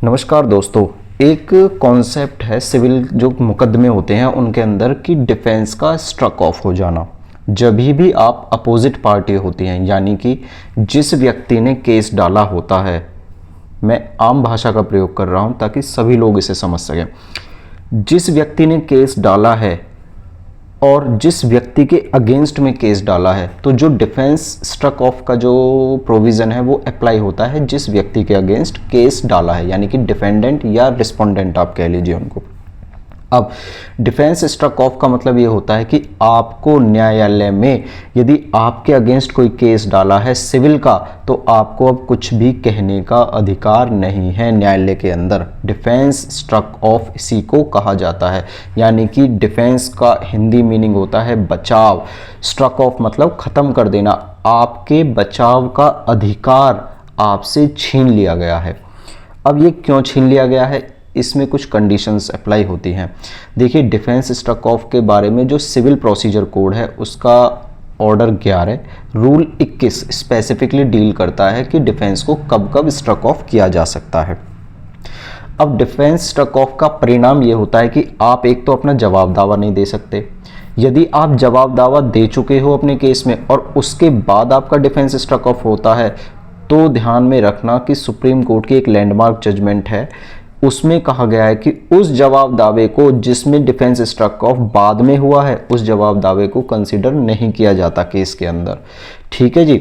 नमस्कार दोस्तों। एक कॉन्सेप्ट है सिविल जो मुकदमे होते हैं उनके अंदर कि डिफेंस का स्ट्रक ऑफ हो जाना। जब भी आप अपोजिट पार्टी होती हैं, यानी कि जिस व्यक्ति ने केस डाला होता है, मैं आम भाषा का प्रयोग कर रहा हूं ताकि सभी लोग इसे समझ सकें। जिस व्यक्ति ने केस डाला है और जिस व्यक्ति के अगेंस्ट में केस डाला है, तो जो डिफेंस स्ट्रक ऑफ का जो प्रोविज़न है वो अप्लाई होता है जिस व्यक्ति के अगेंस्ट केस डाला है, यानी कि डिफेंडेंट या रिस्पोंडेंट आप कह लीजिए उनको। अब डिफेंस स्ट्रक ऑफ का मतलब ये होता है कि आपको न्यायालय में यदि आपके अगेंस्ट कोई केस डाला है सिविल का, तो आपको अब कुछ भी कहने का अधिकार नहीं है न्यायालय के अंदर। डिफेंस स्ट्रक ऑफ इसी को कहा जाता है, यानी कि डिफेंस का हिंदी मीनिंग होता है बचाव। स्ट्रक ऑफ मतलब ख़त्म कर देना, आपके बचाव का अधिकार आपसे छीन लिया गया है। अब ये क्यों छीन लिया गया है, इसमें कुछ कंडीशंस अप्लाई होती हैं। देखिए, डिफेंस स्ट्रक ऑफ के बारे में जो सिविल प्रोसीजर कोड है उसका ऑर्डर 11 रूल 21 स्पेसिफिकली डील करता है कि डिफेंस को कब कब स्ट्रक ऑफ किया जा सकता है। अब डिफेंस स्ट्रक ऑफ का परिणाम ये होता है कि आप एक तो अपना जवाब दावा नहीं दे सकते। यदि आप जवाब दावा दे चुके हो अपने केस में और उसके बाद आपका डिफेंस स्ट्रक ऑफ होता है, तो ध्यान में रखना कि सुप्रीम कोर्ट की एक लैंडमार्क जजमेंट है, उसमें कहा गया है कि उस जवाब दावे को जिसमें डिफेंस स्ट्रक ऑफ बाद में हुआ है, उस जवाब दावे को कंसीडर नहीं किया जाता केस के अंदर। ठीक है जी,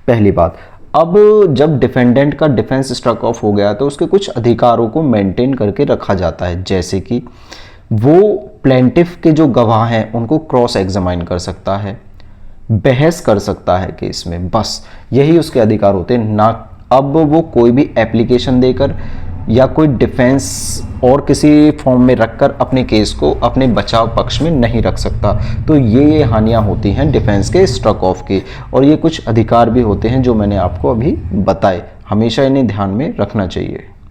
पहली बात। अब जब डिफेंडेंट का डिफेंस स्ट्रक ऑफ हो गया तो उसके कुछ अधिकारों को मेंटेन करके रखा जाता है, जैसे कि वो प्लेंटिफ के जो गवाह हैं उनको क्रॉस एग्जामाइन कर सकता है, बहस कर सकता है केस में, बस यही उसके अधिकार होते हैं ना। अब वो कोई भी एप्लीकेशन देकर या कोई डिफेंस और किसी फॉर्म में रखकर अपने केस को अपने बचाव पक्ष में नहीं रख सकता। तो ये हानियां होती हैं डिफेंस के स्ट्रक ऑफ की, और ये कुछ अधिकार भी होते हैं जो मैंने आपको अभी बताए। हमेशा इन्हें ध्यान में रखना चाहिए।